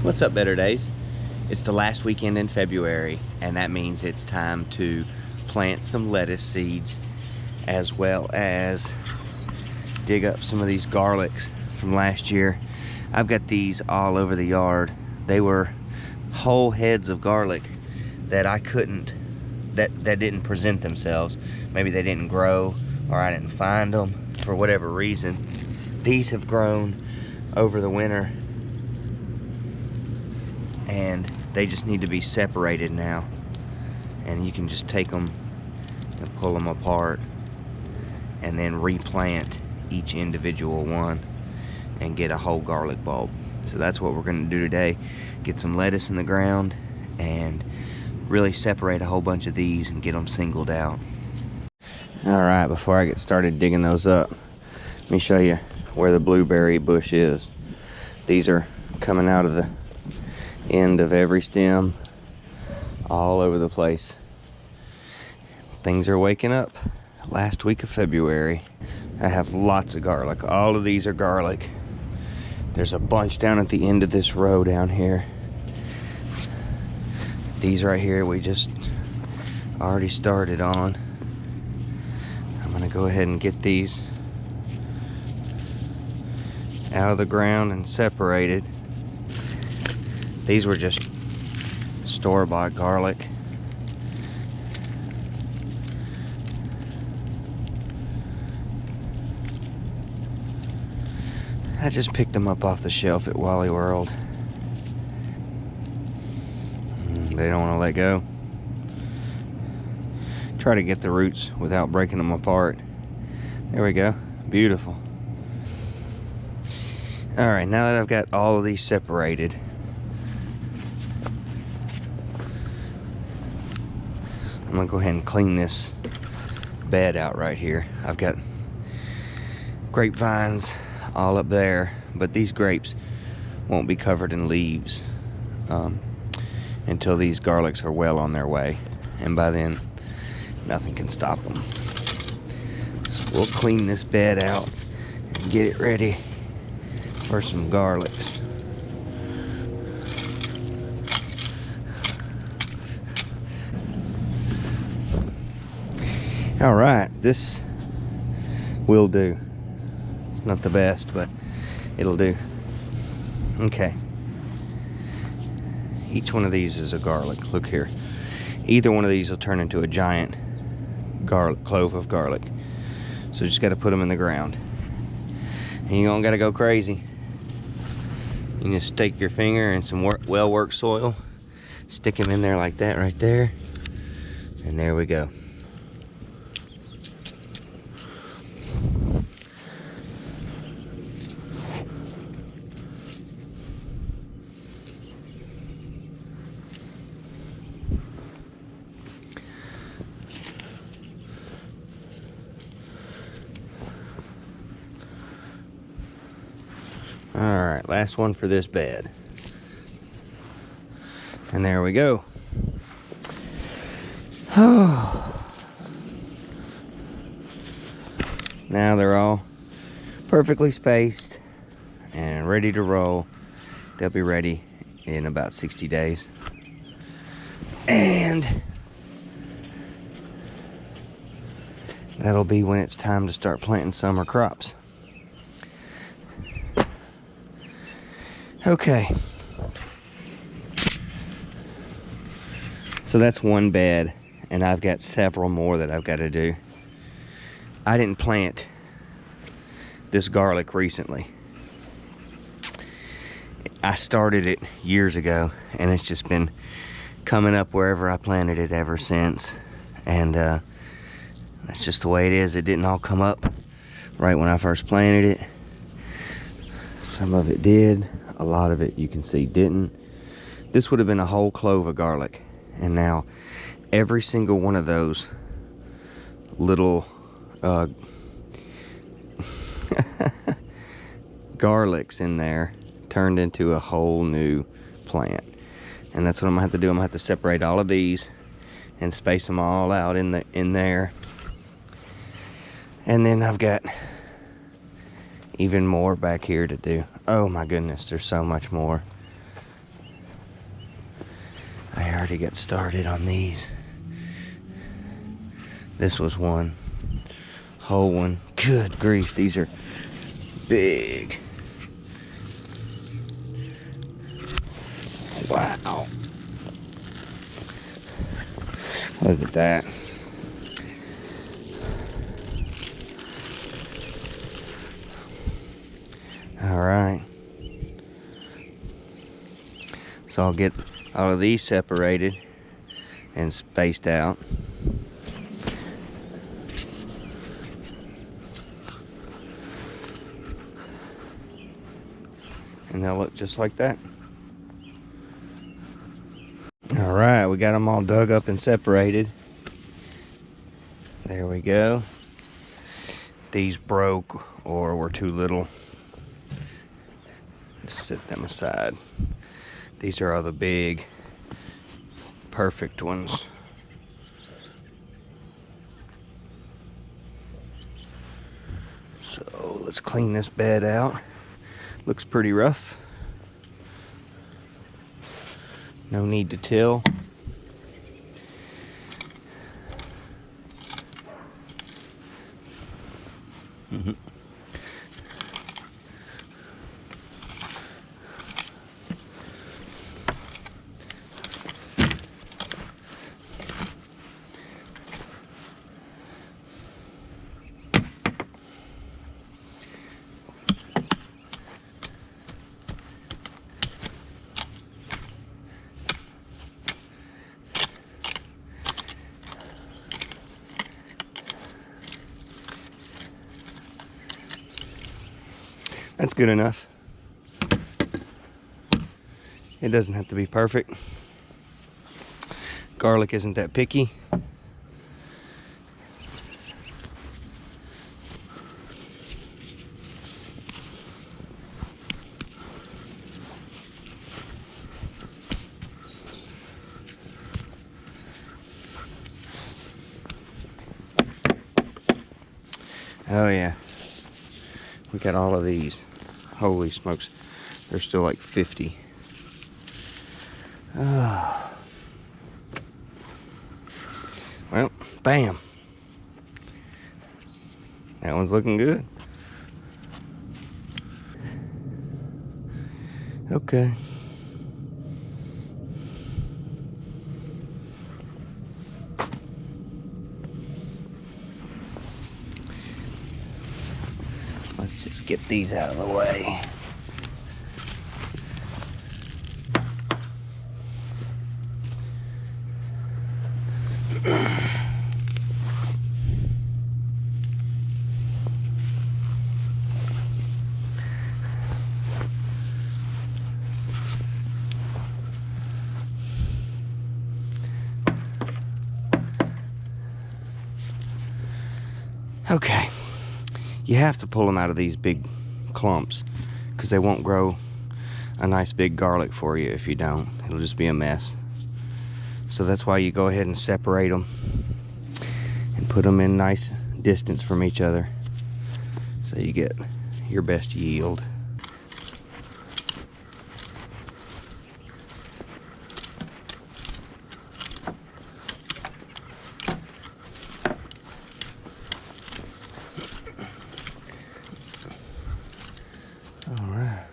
What's up, Better Days? It's the last weekend in February, and that means it's time to plant some lettuce seeds as well as dig up some of these garlics from last year. I've got these all over the yard. They were whole heads of garlic that I couldn't, that didn't present themselves. Maybe they didn't grow or I didn't find them for whatever reason. These have grown over the winter and they just need to be separated now, and you can just take them and pull them apart and then replant each individual one and get a whole garlic bulb. So that's what we're going to do today, get some lettuce in the ground and really separate a whole bunch of these and get them singled out. Alright, before I get started digging those up, let me show you where the blueberry bush is. These are coming out of the end of every stem, all over the place. Things are waking up. Last week of February. I have lots of garlic. All of these are garlic. There's a bunch down at the end of this row down here. These right here we just already started on. I'm gonna go ahead and get these out of the ground and separated. These were just store-bought garlic. I just picked them up off the shelf at Wally World. They don't want to let go. Try to get the roots without breaking them apart. There we go. Beautiful. Alright, now that I've got all of these separated, I'm gonna go ahead and clean this bed out right here. I've got grapevines all up there, but these grapes won't be covered in leaves until these garlics are well on their way, and by then nothing can stop them. So we'll clean this bed out and get it ready for some garlics. All right, this will do. It's not the best, but it'll do. Okay. Each one of these is a garlic. Look here. Either one of these will turn into a giant garlic clove of garlic. So just got to put them in the ground. And you don't got to go crazy. You can just stick your finger in some well-worked soil, stick them in there like that right there, and there we go. Alright, last one for this bed. And there we go. Oh. Now they're all perfectly spaced and ready to roll. They'll be ready in about 60 days. And that'll be when it's time to start planting summer crops. Okay, so that's one bed, and I've got several more that I've got to do. I didn't plant this garlic recently. I started it years ago, and it's just been coming up wherever I planted it ever since. And that's just the way it is. It didn't all come up right when I first planted it. Some of it did. A lot of it you can see didn't. This would have been a whole clove of garlic, and now every single one of those little garlics in there turned into a whole new plant. And that's what I'm gonna have to do. I'm gonna have to separate all of these and space them all out in there. And then I've got even more back here to do. Oh my goodness, there's so much more. already got started on these. This was one whole one. Good grief, these are big. Wow. Look at that. All right. So I'll get all of these separated and spaced out. And they'll look just like that. All right, we got them all dug up and separated. There we go. These broke or were too little. Just set them aside. These are all the big, perfect ones. So let's clean this bed out. Looks pretty rough. No need to till. That's good enough. It doesn't have to be perfect. Garlic isn't that picky. Oh yeah, we got all of these. Holy smokes, there's still like 50. Oh. Well, bam. That one's looking good. Okay. Let's just get these out of the way. Okay, you have to pull them out of these big clumps because they won't grow a nice big garlic for you if you don't. It'll just be a mess. So that's why you go ahead and separate them and put them in nice distance from each other so you get your best yield. All right.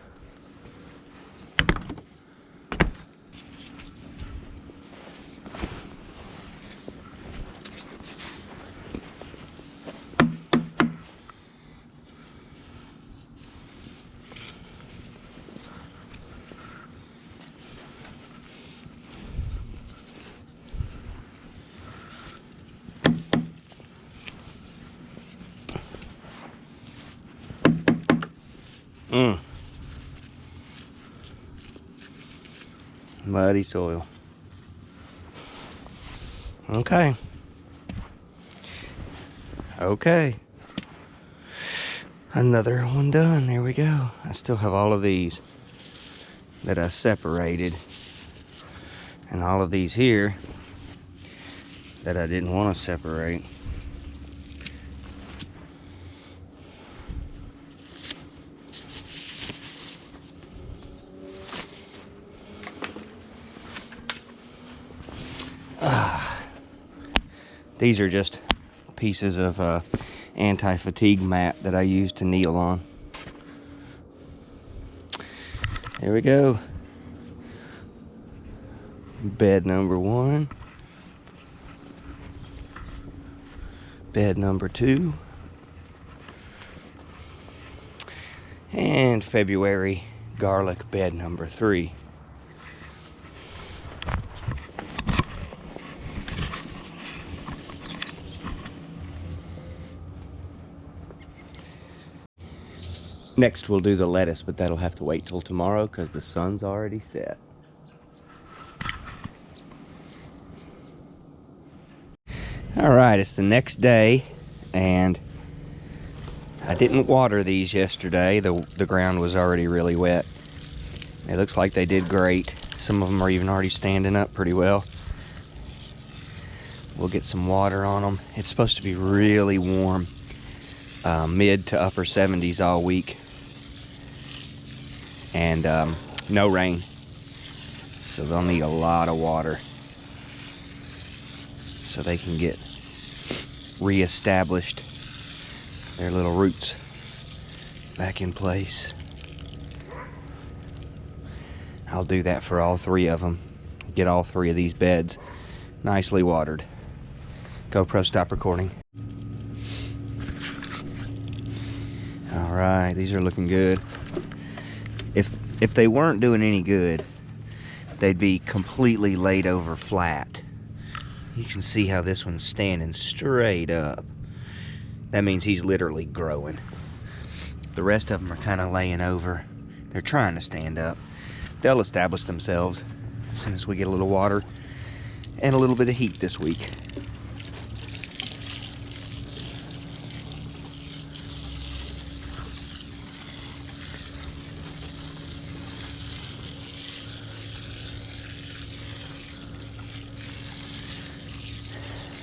Muddy soil. Okay. Okay. Another one done. There we go. I still have all of these that I separated, and all of these here that I didn't want to separate. These are just pieces of anti-fatigue mat that I use to kneel on. There we go. Bed number 1. Bed number 2. And February garlic bed number 3. Next we'll do the lettuce, but that'll have to wait till tomorrow because the sun's already set. Alright, it's the next day, and I didn't water these yesterday. The ground was already really wet. It looks like they did great. Some of them are even already standing up pretty well. We'll get some water on them. It's supposed to be really warm, mid to upper 70s all week, and no rain, so they'll need a lot of water so they can get reestablished, their little roots back in place. I'll do that for all 3 of them. Get all 3 of these beds nicely watered. GoPro, stop recording. Alright, these are looking good. If they weren't doing any good, they'd be completely laid over flat. You can see how this one's standing straight up. That means he's literally growing. The rest of them are kind of laying over. They're trying to stand up. They'll establish themselves as soon as we get a little water and a little bit of heat this week.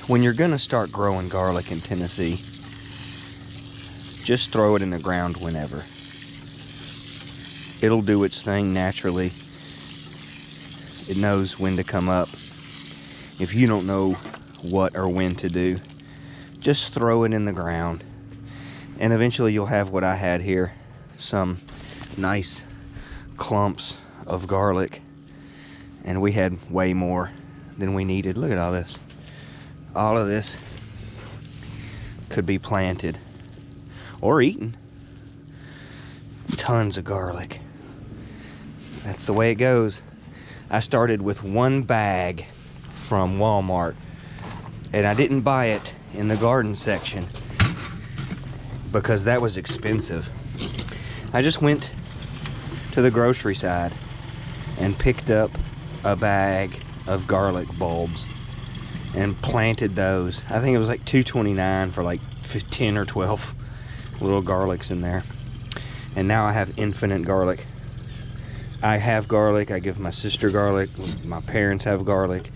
When you're gonna start growing garlic in Tennessee, just throw it in the ground whenever. It'll do its thing naturally. It knows when to come up. If you don't know what or when to do, just throw it in the ground. And eventually you'll have what I had here, some nice clumps of garlic. And we had way more than we needed. Look at all this. All of this could be planted or eaten. Tons of garlic. That's the way it goes. I started with 1 bag from Walmart, and I didn't buy it in the garden section because that was expensive. I just went to the grocery side and picked up a bag of garlic bulbs and planted those. I think it was like $2.29 for like 10 or 12 little garlics in there. And now I have infinite garlic. I have garlic. I give my sister garlic. My parents have garlic.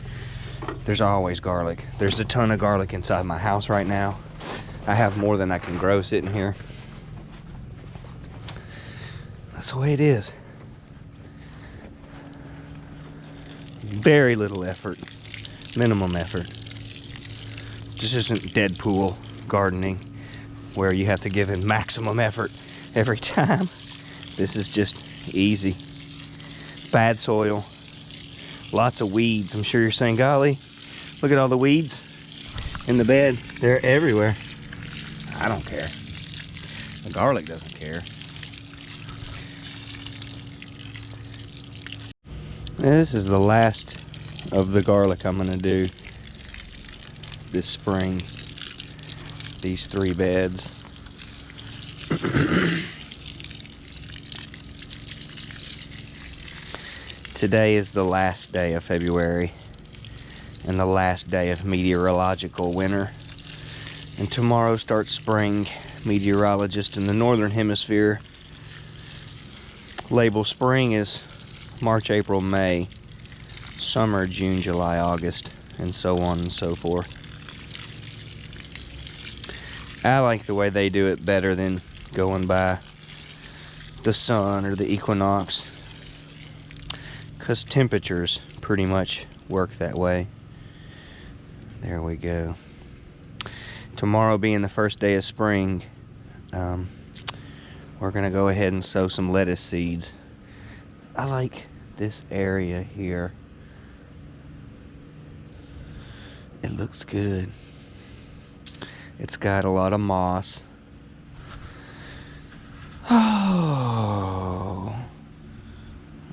There's always garlic. There's a ton of garlic inside my house right now. I have more than I can grow sitting here. That's the way it is. Very little effort. Minimum effort. This isn't Deadpool gardening where you have to give in maximum effort every time. This is just easy. Bad soil. Lots of weeds. I'm sure you're saying, golly, look at all the weeds in the bed. They're everywhere. I don't care. The garlic doesn't care. This is the last of the garlic I'm going to do this spring. These 3 beds. Today is the last day of February and the last day of meteorological winter. And tomorrow starts spring. Meteorologists in the northern hemisphere label spring as March, April, May, summer, June, July, August, and so on and so forth. I like the way they do it better than going by the sun or the equinox, because temperatures pretty much work that way. There we go. tomorrow being the first day of spring, we're gonna go ahead and sow some lettuce seeds. I like this area here. It looks good. It's got a lot of moss. Oh,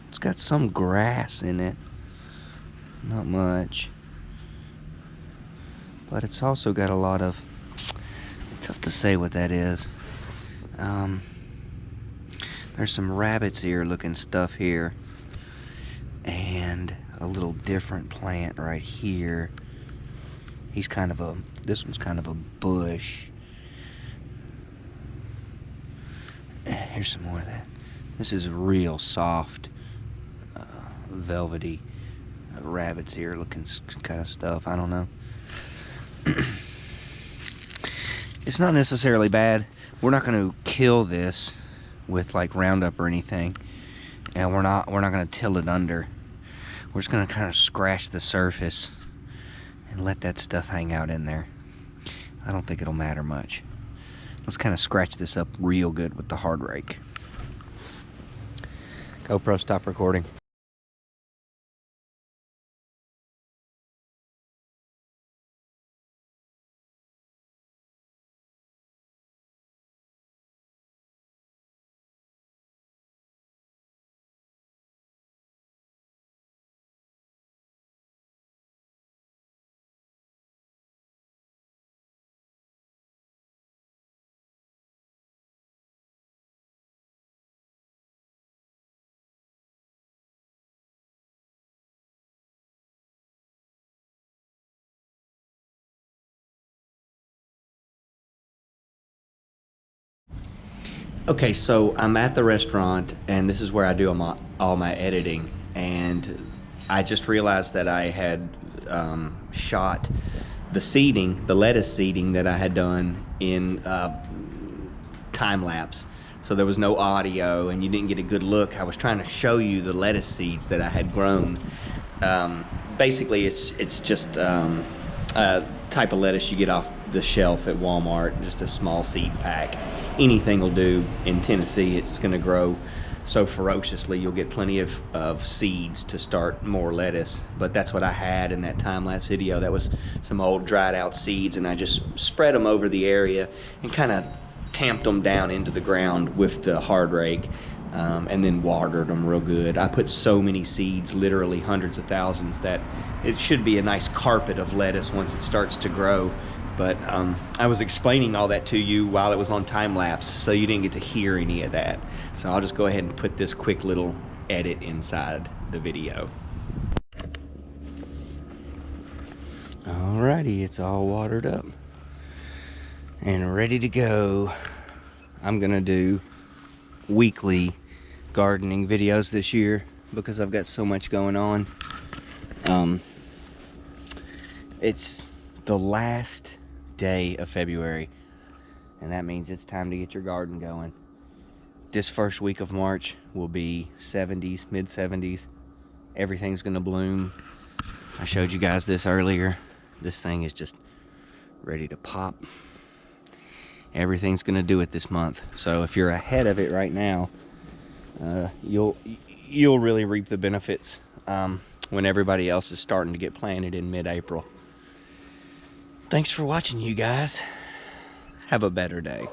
it's got some grass in it. Not much. But it's also got a lot of, tough to say what that is. There's some rabbit's ear looking stuff here. And a little different plant right here. This one's kind of a bush. Here's some more of that. This is real soft, velvety, rabbit's ear looking kind of stuff. I don't know. It's not necessarily bad. We're not going to kill this with like Roundup or anything, and we're not going to till it under. We're just going to kind of scratch the surface and let that stuff hang out in there. I don't think it'll matter much. Let's kind of scratch this up real good with the hard rake. GoPro, stop recording. Okay, so I'm at the restaurant, and this is where I do all my editing, and I just realized that I had shot the seeding, the lettuce seeding that I had done in time lapse. So there was no audio, and you didn't get a good look. I was trying to show you the lettuce seeds that I had grown. Basically, it's just a type of lettuce you get off the shelf at Walmart, just a small seed pack. Anything will do. In Tennessee, it's going to grow so ferociously, you'll get plenty of seeds to start more lettuce. But that's what I had in that time-lapse video. That was some old dried out seeds, and I just spread them over the area and kind of tamped them down into the ground with the hard rake, and then watered them real good. I put so many seeds, literally hundreds of thousands, that it should be a nice carpet of lettuce once it starts to grow. But I was explaining all that to you while it was on time lapse, so you didn't get to hear any of that. So I'll just go ahead and put this quick little edit inside the video. Alrighty, it's all watered up and ready to go. I'm gonna do weekly gardening videos this year because I've got so much going on. It's the last day of February, and that means it's time to get your garden going. This first week of March will be 70s, mid 70s. Everything's gonna bloom. I showed you guys this earlier. This thing is just ready to pop. Everything's gonna do it this month. So if you're ahead of it right now, you'll really reap the benefits when everybody else is starting to get planted in mid-April. Thanks for watching, you guys. Have a better day.